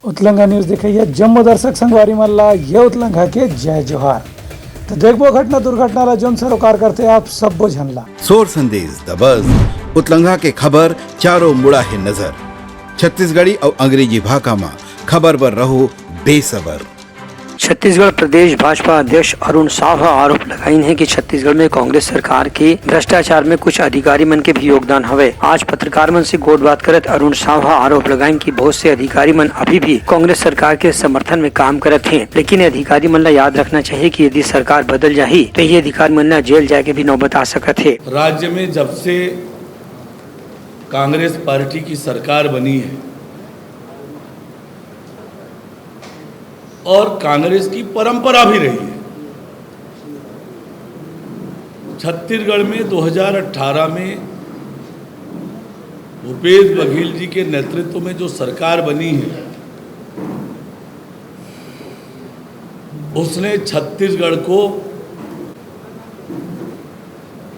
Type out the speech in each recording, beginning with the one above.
उतलंगा news देखिए जम्मू दर्शक संगवारी मल्ला ये उतलंगा के जय जोहार। तो देखबो घटना दुर्घटना ला जोन सरोकार करते आप सब बोझनला सोर संदेश दबज उतलंगा के खबर चारों मुड़ा है नजर। छत्तीसगढ़ी और अंग्रेजी भाषा में खबर पर रहो बेसबर। छत्तीसगढ़ प्रदेश भाजपा अध्यक्ष अरुण साव आरोप लगाइन है कि छत्तीसगढ़ में कांग्रेस सरकार के भ्रष्टाचार में कुछ अधिकारी मन के भी योगदान हवे। आज पत्रकार मन से गोट बात करत अरुण साव आरोप लगाइन कि बहुत से अधिकारी मन अभी भी कांग्रेस सरकार के समर्थन में काम करत हैं, लेकिन अधिकारी मन ला याद रखना चाहिए कि यदि सरकार बदल जाही तो ये अधिकारी मन ला जेल जाए के भी नौबत आ सकत है। राज्य में जब से कांग्रेस पार्टी की सरकार बनी है और कांग्रेस की परंपरा भी रही है, छत्तीसगढ़ में 2018 में भूपेश बघेल जी के नेतृत्व में जो सरकार बनी है उसने छत्तीसगढ़ को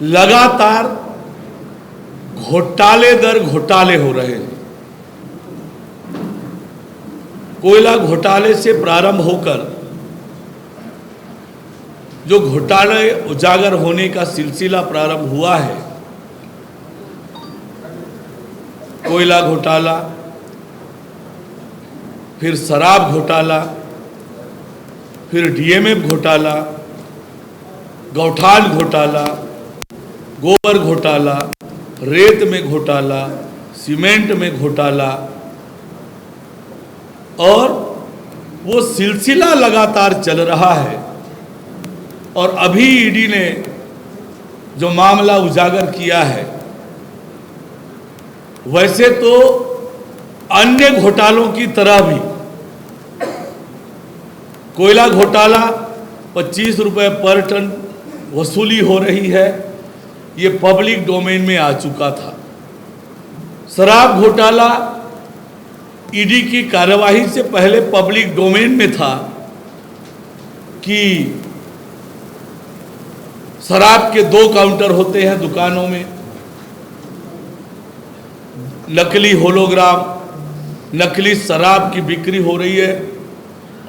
लगातार घोटाले दर घोटाले हो रहे हैं। कोयला घोटाले से प्रारंभ होकर जो घोटाले उजागर होने का सिलसिला प्रारंभ हुआ है, कोयला घोटाला, फिर शराब घोटाला, फिर डीएमएफ घोटाला, गौठान घोटाला, गोबर घोटाला, रेत में घोटाला, सीमेंट में घोटाला, और वो सिलसिला लगातार चल रहा है। और अभी ईडी ने जो मामला उजागर किया है, वैसे तो अन्य घोटालों की तरह भी कोयला घोटाला 25 रुपए पर टन वसूली हो रही है, ये पब्लिक डोमेन में आ चुका था। शराब घोटाला ईडी की कार्यवाही से पहले पब्लिक डोमेन में था कि शराब के 2 काउंटर होते हैं दुकानों में, नकली होलोग्राम, नकली शराब की बिक्री हो रही है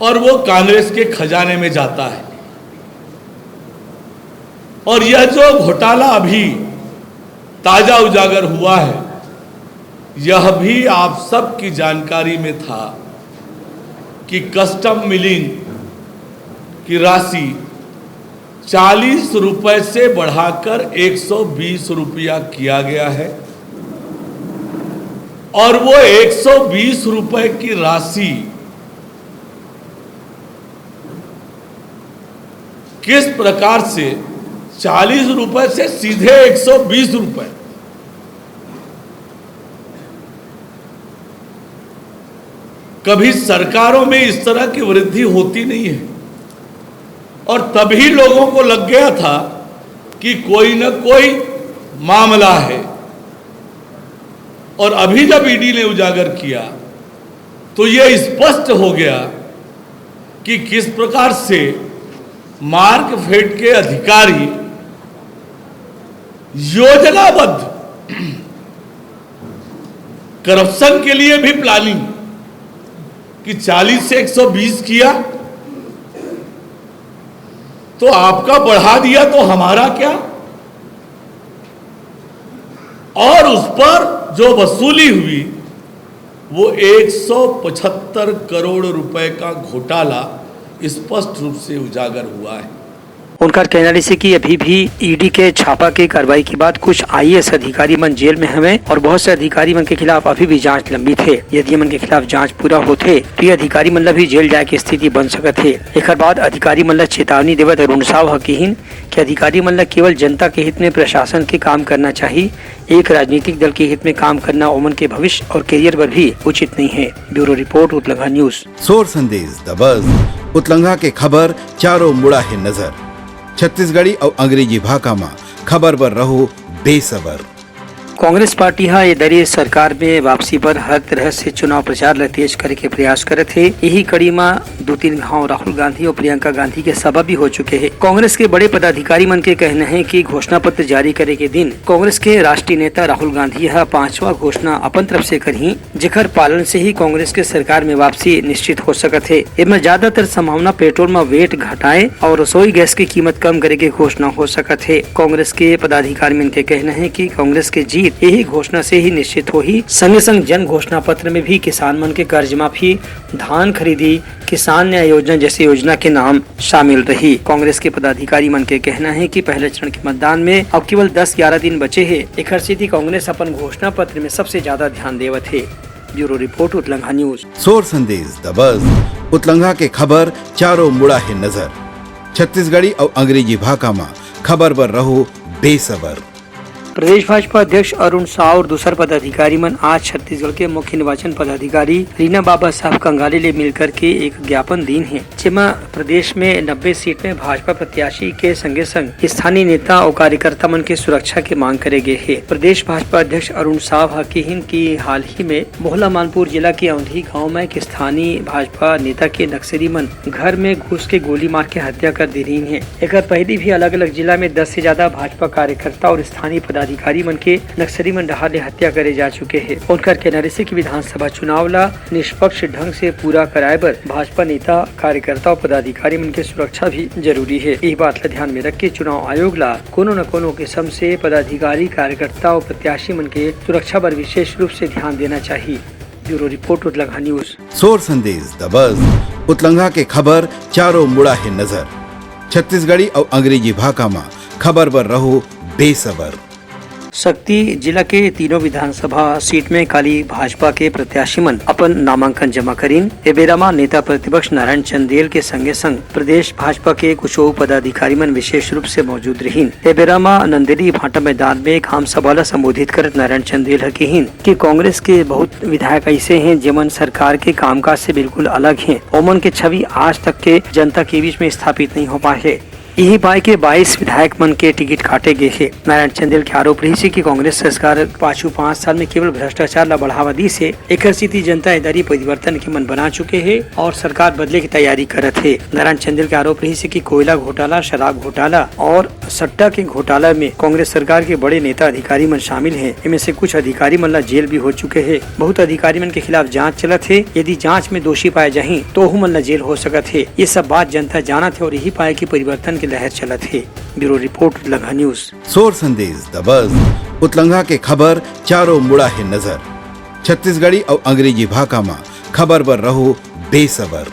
और वो कांग्रेस के खजाने में जाता है। और यह जो घोटाला अभी ताजा उजागर हुआ है, यह भी आप सबकी जानकारी में था कि कस्टम मिलिंग की राशि 40 रुपए से बढ़ाकर 120 रुपया किया गया है और वो 120 रुपए की राशि किस प्रकार से 40 रुपए से सीधे 120 रुपए, कभी सरकारों में इस तरह की वृद्धि होती नहीं है। और तभी लोगों को लग गया था कि कोई न कोई मामला है। और अभी जब ईडी ने उजागर किया तो यह स्पष्ट हो गया कि किस प्रकार से मार्कफेड के अधिकारी योजनाबद्ध करप्शन के लिए भी प्लानिंग कि 40 से 120 किया तो आपका बढ़ा दिया तो हमारा क्या, और उस पर जो वसूली हुई वो 175 करोड़ रुपए का घोटाला स्पष्ट रूप से उजागर हुआ है। उनका कहना है कि अभी भी ईडी के छापा की कार्रवाई के बाद कुछ आईएएस अधिकारी मन जेल में हवे और बहुत से अधिकारी मन के खिलाफ अभी भी जांच लंबित है। यदि मन के खिलाफ जांच पूरा होते तो ये अधिकारी मन ला भी जेल जाए की स्थिति बन सकत है। एक बाद अधिकारी मन ला चेतावनी देवत अरुण साव हकीन कि अधिकारी मन ला केवल जनता के हित में प्रशासन के काम करना चाहिए, एक राजनीतिक दल के हित में काम करना ओमन के भविष्य और करियर पर भी उचित नहीं है। Bureau report Utlanga news. सोर संदेश दबज उतलंगा के खबर चारों मुड़ा है नजर। छत्तीसगढ़ी और अंग्रेजी भाषा में खबर पर रहो बेसबर। कांग्रेस पार्टी ये दरी सरकार में वापसी पर हर तरह से चुनाव प्रचार ला तेज करे के प्रयास करे थे। यही कड़ी में 2-3 गाँव राहुल गांधी और प्रियंका गांधी के सभा भी हो चुके हैं। कांग्रेस के बड़े पदाधिकारी मन के कहना है कि घोषणा पत्र जारी करे के दिन कांग्रेस के राष्ट्रीय नेता राहुल गांधी 5वां घोषणा अपन तरफ से करी, जेकर पालन से ही कांग्रेस के सरकार में वापसी निश्चित हो सकत है। इनमें ज्यादातर संभावना पेट्रोल में वेट घटाए और रसोई गैस की कीमत कम करे के घोषणा हो सकत है। कांग्रेस के पदाधिकारी मन के कहना है कि कांग्रेस के जीत यही घोषणा से ही निश्चित हो ही। संगे संग जन घोषणा पत्र में भी किसान मन के कर्ज माफी, धान खरीदी, किसान न्याय योजना जैसी योजना के नाम शामिल रही। कांग्रेस के पदाधिकारी मन के कहना है कि पहले चरण के मतदान में अब केवल 10-11 दिन बचे हैं। एक स्थिति कांग्रेस अपन घोषणा पत्र में सबसे ज्यादा ध्यान देवत है। Bureau report Utlangha news. सोर संदेश द बज़ उतलंघा के खबर चारों मुड़ा है नजर। छत्तीसगढ़ी और अंग्रेजी भाषा में खबर पर रहो बेसबर। प्रदेश भाजपा अध्यक्ष अरुण साव और दूसर पदाधिकारी मन आज छत्तीसगढ़ के मुख्य निर्वाचन पदाधिकारी रीना बाबा साहब कंगाले ले मिलकर के एक ज्ञापन दीन है, जिसमें प्रदेश में 90 सीट में भाजपा प्रत्याशी के संगे संग स्थानीय नेता और कार्यकर्ता मन के सुरक्षा की मांग करे गए है। प्रदेश भाजपा अध्यक्ष अरुण साव हकीहिन की हाल ही में मोहला मानपुर जिला के औंधी गाँव में एक स्थानीय भाजपा नेता के नक्सली मन घर में घुस के गोली मार के हत्या कर दी रही है। एक पहले भी अलग अलग जिला में 10 से ज्यादा भाजपा कार्यकर्ता और स्थानीय अधिकारी मन के नक्सली मन डहार हत्या करे जा चुके हैं। उनकर कहना से कि विधानसभा चुनाव ला निष्पक्ष ढंग से पूरा कराए बर भाजपा नेता कार्यकर्ता और पदाधिकारी मन के सुरक्षा भी जरूरी है। यही बात ला ध्यान में रख के चुनाव आयोग ला कोनो न कोनो किस्म से पदाधिकारी कार्यकर्ता और प्रत्याशी मन के सुरक्षा पर विशेष रूप से ध्यान देना चाहिए। Bureau report Utlangha news. सोर संदेश द बज़ उतलंघा के खबर चारों मुड़ा है नजर। छत्तीसगढ़ी और अंग्रेजी भाषा में खबर पर रहो बेसबर। शक्ति जिला के तीनों विधानसभा सीट में काली भाजपा के प्रत्याशी मन अपन नामांकन जमा करीन। ए बेरा में नेता प्रतिपक्ष नारायण चंदेल के संगे संग प्रदेश भाजपा के कुछ पदाधिकारी मन विशेष रूप से मौजूद रहीन। ए बेरा में नंदेली भाटा मैदान में एक आम सभा ला संबोधित करत नारायण चंदेल कहीन कि कांग्रेस के बहुत विधायक ऐसे हैं जेमन सरकार के कामकाज से बिल्कुल अलग हैं। ओमन के छवि आज तक के जनता के बीच में स्थापित नहीं हो पाए है। यही पाए के 22 विधायक मन के टिकट काटे गए है। नारायण चंदेल के आरोप रही कि कांग्रेस सरकार पाछू 5 साल में केवल भ्रष्टाचार ला बढ़ावा दी से एक स्थिति जनता इदारी परिवर्तन के मन बना चुके हैं और सरकार बदले की तैयारी करत है। नारायण चंदेल के आरोप रही कि कोयला घोटाला, शराब घोटाला और सट्टा के घोटाला में कांग्रेस सरकार के बड़े नेता अधिकारी मन शामिल है। इनमें से कुछ अधिकारी मन ला जेल भी हो चुके हैं। बहुत अधिकारी मन के खिलाफ जाँच चलत है। यदि जाँच में दोषी पाए जाही तो मन ला जेल हो सकत है। ये सब बात जनता जानत है और यही पाए की परिवर्तन लहर चलत है। Bureau report Utlangha news. सोर संदेश द बज़ उतलंघा के खबर चारों मुड़ा है नजर। छत्तीसगढ़ी और अंग्रेजी भाषा में खबर पर रहो बेसबर।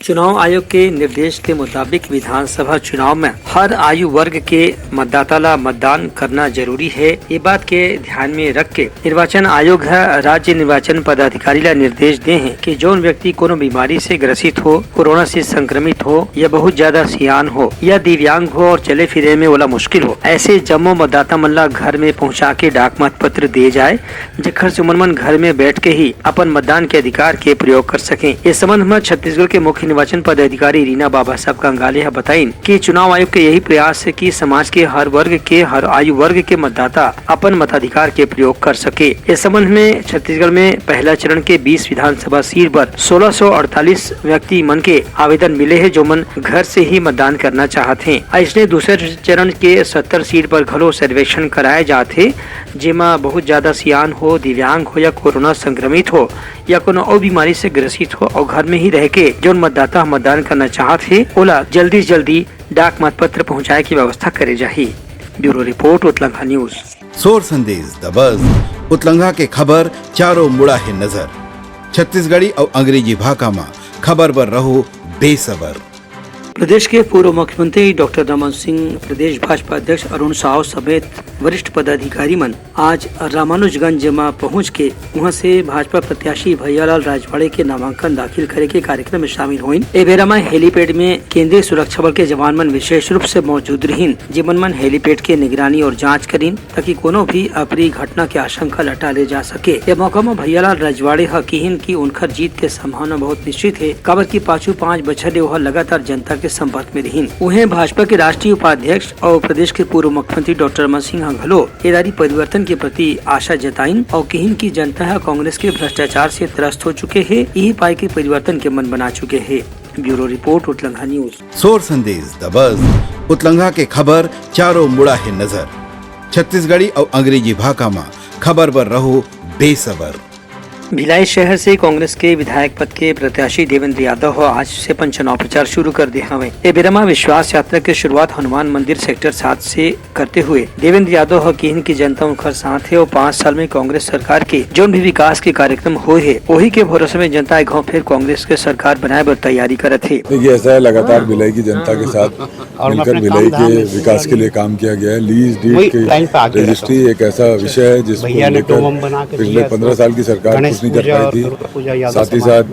चुनाव आयोग के निर्देश के मुताबिक विधानसभा चुनाव में हर आयु वर्ग के मतदाता ला मतदान करना जरूरी है। ये बात के ध्यान में रख के निर्वाचन आयोग राज्य निर्वाचन पदाधिकारी ला निर्देश दे हैं कि जो व्यक्ति कोनो बीमारी से ग्रसित हो, कोरोना से संक्रमित हो या बहुत ज्यादा सियान हो या दिव्यांग हो और चले फिरे में वाला मुश्किल हो, ऐसे जम्मो मतदाता मन ला घर में पहुँचा के डाक मत पत्र दिए जाए, जेकर से मन घर में बैठ के ही अपन मतदान के अधिकार के प्रयोग कर सके। इस संबंध में छत्तीसगढ़ के मुख्य निर्वाचन पदाधिकारी रीना बाबा साहब कंगाले बताइन कि चुनाव आयोग के यही प्रयास है कि समाज के हर वर्ग के हर आयु वर्ग के मतदाता अपन मताधिकार के प्रयोग कर सके। इस संबंध में छत्तीसगढ़ में पहला चरण के 20 विधानसभा सीट पर 1648 व्यक्ति मन के आवेदन मिले हैं जो मन घर से ही मतदान करना चाहते हैं। ऐसे दूसरे चरण के 70 सीट पर घलो सर्वेक्षण कराए जाते, जेमा बहुत ज्यादा सियान हो, दिव्यांग हो या कोरोना संक्रमित हो या कोनो और बीमारी से ग्रसित हो और घर में ही रह के जो मतदाता मतदान करना चाहते ओला जल्दी से जल्दी डाक मत पत्र पहुँचाए की व्यवस्था करे जाही। Bureau report Utlangha news. सोर संदेश द बज़ उतलंघा के खबर चारों मुड़ा है नजर। छत्तीसगढ़ी और अंग्रेजी भाषा में खबर पर रहो बेसबर। प्रदेश के पूर्व मुख्यमंत्री डॉक्टर रमन सिंह, प्रदेश भाजपा अध्यक्ष अरुण साव समेत वरिष्ठ पदाधिकारी मन आज रामानुजगंज में पहुंच के वहां से भाजपा प्रत्याशी भैयालाल राजवाड़े के नामांकन दाखिल करे के कार्यक्रम में शामिल हुई। ए बेरा में हेलीपैड में केंद्रीय सुरक्षा बल के जवान मन विशेष रूप से मौजूद रहीन, जिमन मन हेलीपैड के निगरानी और जाँच करीन ताकि कोनो भी अप्रिय घटना के आशंका लटा ले जा सके। यह मौका में भैयालाल राजवाड़े हकीहिन की उनकर जीत के संभावना बहुत निश्चित है। काबर की पाछू 5 बछर वह लगातार जनता के संपर्क में रहीन। उन्हें भाजपा के राष्ट्रीय उपाध्यक्ष और प्रदेश के पूर्व मुख्यमंत्री डॉक्टर रमन सिंह यहाँ घलो एदारी परिवर्तन के प्रति आशा जताइन और कहीं की जनता है कांग्रेस के भ्रष्टाचार से त्रस्त हो चुके हैं, यही पाई के परिवर्तन के मन बना चुके हैं। Bureau report Utlangha news. सोर संदेश द बज़ उतलंघा के खबर चारों मुड़ा है नजर। छत्तीसगढ़ी और अंग्रेजी भाषा में खबर पर रहो बेसबर। भिलाई शहर से कांग्रेस के विधायक पद के प्रत्याशी देवेंद्र यादव आज से चुनाव प्रचार शुरू कर दिया है। ये बेरमा विश्वास यात्रा की शुरुआत हनुमान मंदिर सेक्टर 7 से करते हुए देवेंद्र यादव की इनकी जनता उनका साथ है और 5 साल में कांग्रेस सरकार के जो भी विकास के कार्यक्रम हुए है वही के भरोसे में जनता गाँव फिर कांग्रेस के सरकार बनाए बर तैयारी करत है। देखिए ऐसा है, लगातार भिलाई की जनता के साथ मिलकर भिलाई के विकास के लिए काम किया गया है। लीज डीड की रजिस्ट्री एक ऐसा विषय है जिसको लेकर पिछले 15 साल की सरकार नहीं कर पाई थी। साथ ही साथ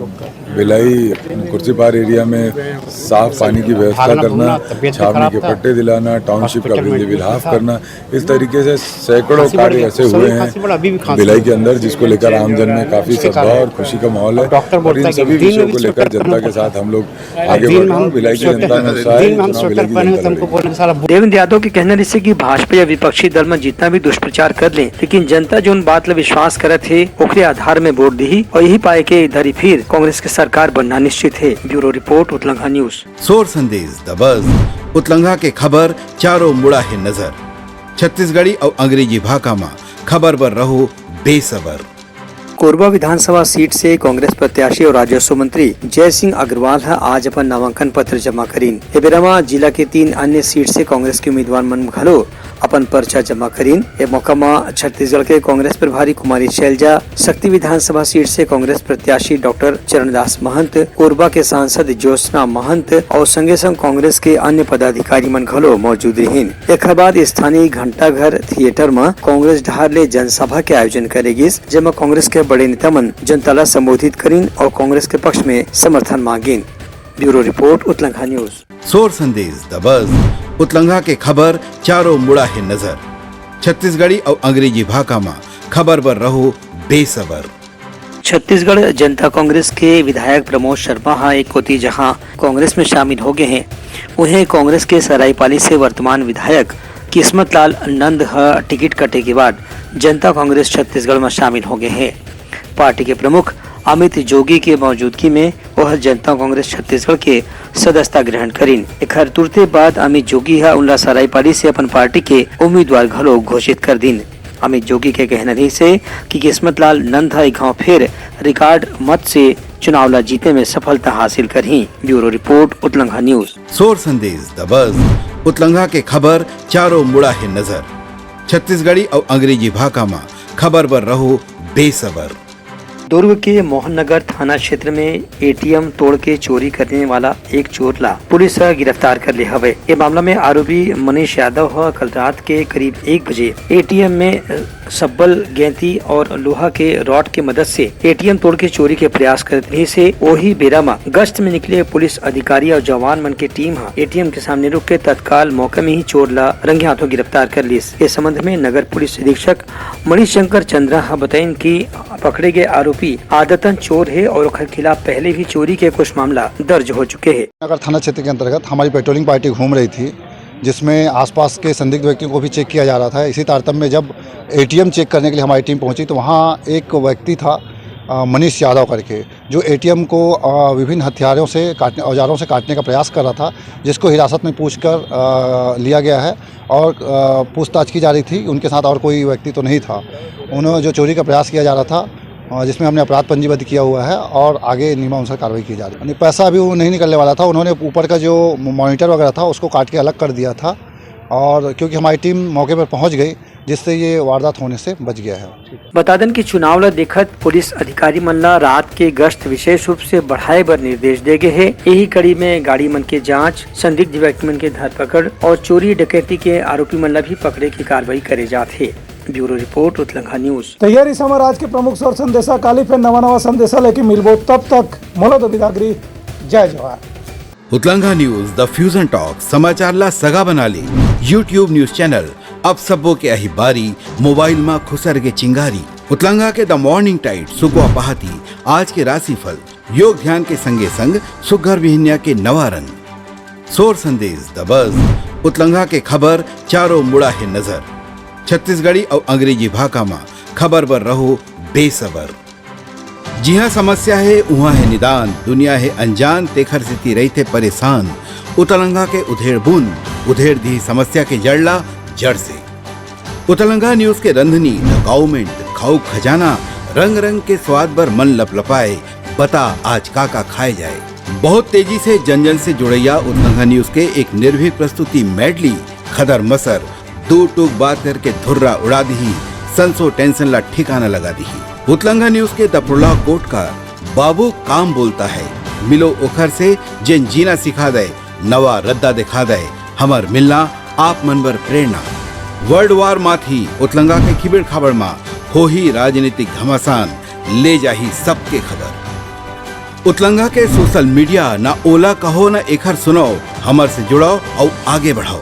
भिलाई कुर्सी पार एरिया में साफ पानी की व्यवस्था करना, छावनी के पट्टे दिलाना, टाउनशिप का बिल हाफ करना, इस तरीके से सैकड़ों कार्य ऐसे हुए हैं भिलाई के अंदर जिसको लेकर आमजन में काफी सद्भाव और खुशी का माहौल है। और इन सभी विषयों को लेकर जनता के साथ हम लोग आगे बढ़ रहे हैं। भिलाई की जनता में उत्साह है। देवेंद्र यादव के कहना जैसे कि भाजपा या विपक्षी दल में जितना भी दुष्प्रचार कर ले, लेकिन जनता जो उन बात ला विश्वास करत है ओकरे आधार में वोट दी और यही पाए के इधर ही फिर कांग्रेस के सरकार बनना निश्चित है। Bureau report Utlangha news. सोर संदेश द बज़ उतलंघा के खबर चारों मुड़ा है नजर। छत्तीसगढ़ी और अंग्रेजी भाषा में खबर पर रहो बेसबर। कोरबा विधानसभा सीट से कांग्रेस प्रत्याशी और राजस्व मंत्री जय सिंह अग्रवाल है आज अपन नामांकन पत्र जमा करीन। बेरमा जिला के 3 अन्य सीट से कांग्रेस के उम्मीदवार मन घलो अपन पर्चा जमा करीन। ये मौका में छत्तीसगढ़ के कांग्रेस प्रभारी कुमारी शैलजा, शक्ति विधानसभा सीट से कांग्रेस प्रत्याशी डॉक्टर चरणदास महंत, कोरबा के सांसद ज्योत्सना महंत और संगे संग कांग्रेस के अन्य पदाधिकारी मन घलो मौजूद रहीन। एक बाद स्थानीय घंटाघर थिएटर में कांग्रेस ढार ले जनसभा के आयोजन करेगी, जेमा कांग्रेस के बड़े नेता मन जनता ला संबोधित करीन और कांग्रेस के पक्ष में समर्थन मांगिन। Bureau report Utlangha news. सोर संदेश द बज़ उतलंघा के खबर चारों मुड़ा है नजर। छत्तीसगढ़ी और अंग्रेजी भाषा में खबर पर रहो बेसबर। छत्तीसगढ़ जनता कांग्रेस के विधायक प्रमोद शर्मा एक कोती जहां कांग्रेस में शामिल हो गए हैं, उन्हें कांग्रेस के सरायपाली से वर्तमान विधायक किस्मत लाल नंद टिकट कटे के बाद जनता कांग्रेस छत्तीसगढ़ में शामिल हो गए हैं। पार्टी के प्रमुख अमित जोगी की मौजूदगी में वह जनता कांग्रेस छत्तीसगढ़ के सदस्यता ग्रहण करीन। एक तुरते बाद अमित जोगी उनला सरायपाली से अपन पार्टी के उम्मीदवार घलो घोषित कर दिन। अमित जोगी के कहना रही से कि किस्मत लाल नंद गाँव फिर रिकॉर्ड मत से चुनाव ला जीते में सफलता हासिल करी। Bureau report Utlangha news. सोर संदेश द बज़ उतलंघा के खबर चारों मुड़ा है नजर। छत्तीसगढ़ी और अंग्रेजी भाषा में खबर पर रहो बेसबर। दुर्ग के मोहन नगर थाना क्षेत्र में एटीएम तोड़ के चोरी करने वाला एक चोर ला पुलिस गिरफ्तार कर लिया हवे। ये मामला में आरोपी मनीष यादव कल रात के करीब 1 बजे एटीएम में सब्बल गेंती और लोहा के रॉड के मदद से एटीएम तोड़ के चोरी के प्रयास करने से वही बेरा में गश्त में निकले पुलिस अधिकारी और जवान मन के टीम एटीएम के सामने रुक के तत्काल मौके में ही चोर ला रंगे हाथों गिरफ्तार कर ली। इस संबंध में नगर पुलिस अधीक्षक मणिशंकर चंद्रा बताइन कि पकड़े गए आरोपी आदतन चोर है और उनके खिलाफ पहले भी चोरी के कुछ मामला दर्ज हो चुके हैं। नगर थाना क्षेत्र के अंतर्गत हमारी पेट्रोलिंग पार्टी घूम रही थी, जिसमें आसपास के संदिग्ध व्यक्तियों को भी चेक किया जा रहा था। इसी तारतम्य में जब एटीएम चेक करने के लिए हमारी टीम पहुंची तो वहां एक व्यक्ति था मनीष यादव करके, जो एटीएम को विभिन्न हथियारों से औजारों से काटने का प्रयास कर रहा था, जिसको हिरासत में पूछकर लिया गया है और पूछताछ की जा रही थी। उनके साथ और कोई व्यक्ति तो नहीं था। उन्होंने जो चोरी का प्रयास किया जा रहा था, जिसमें हमने अपराध पंजीबद्ध किया हुआ है और आगे नियमानुसार कार्रवाई की जा रही है। पैसा अभी वो नहीं निकलने वाला था। उन्होंने ऊपर का जो मॉनिटर वगैरह था उसको काट के अलग कर दिया था, और क्योंकि हमारी टीम मौके पर पहुंच गई, जिससे ये वारदात होने से बच गया है। बता दें कि चुनाव ला देखत पुलिस अधिकारी मन ला रात के गश्त विशेष रूप से बढ़ाए बर निर्देश दे गए है। यही कड़ी में गाड़ी मन के जांच, संदिग्ध व्यक्ति मन के धरपकड़ और चोरी डकैती के आरोपी मन ला भी पकड़े की कार्रवाई करे जाते। Bureau report Utlangha news. तैयारी समय आज के प्रमुख स्वर संदेशा काली फिर नवा संदेशा लेके मिलबो, तब तक मोलो तो बिदागरी। जय Jawahar. Utlangha news the fusion talk समाचार ला सगा बना ली। यूट्यूब न्यूज चैनल अब सबो के अही बारी मोबाइल में खुसर के चिंगारी। उतलंघा के द मॉर्निंग टाइट सुगवा पहाती, आज के राशिफल, योग ध्यान के संगे संग सुघर विहिन्या के नवा रंग। सोर संदेश द बज़ उतलंघा के खबर चारों मुड़ा है नजर। छत्तीसगढ़ी और अंग्रेजी भाषा में खबर बर रहो बेसबर। जिहाँ समस्या है उहाँ है निदान, दुनिया है अनजान तेखर स्थिति रही थे परेशान। उतलंगा के उधेड़ बुन उधेड़ दी समस्या के जड़ला जड़ से। उतलंगा न्यूज के रंधनी द गवर्नमेंट खाऊ खजाना रंग रंग के स्वाद पर मन लपलपाए, बता आज का खाए जाए। बहुत तेजी से जन जन से जुड़ैया उतलंगा न्यूज के एक निर्भीक प्रस्तुति मेडली खदर मसर दो टूक बात करके धुर्रा उड़ा दी, संसो टेंशन ला ठिकाना लगा दी। उतलंगा न्यूज के दपुरला कोट का बाबू काम बोलता है, मिलो ओखर से जिन जीना सिखा दे, नवा रद्दा दिखा दे, हमार मिलना आप मन बर प्रेरणा। वर्ल्ड वार माथी उतलंगा के खिबड़ खबर मा हो ही राजनीतिक घमासान, ले जाही सबके खबर। उतलंगा के सोशल मीडिया ना ओला कहो ना एखर सुनाओ, हमर से जुड़ाओ और आगे बढ़ाओ।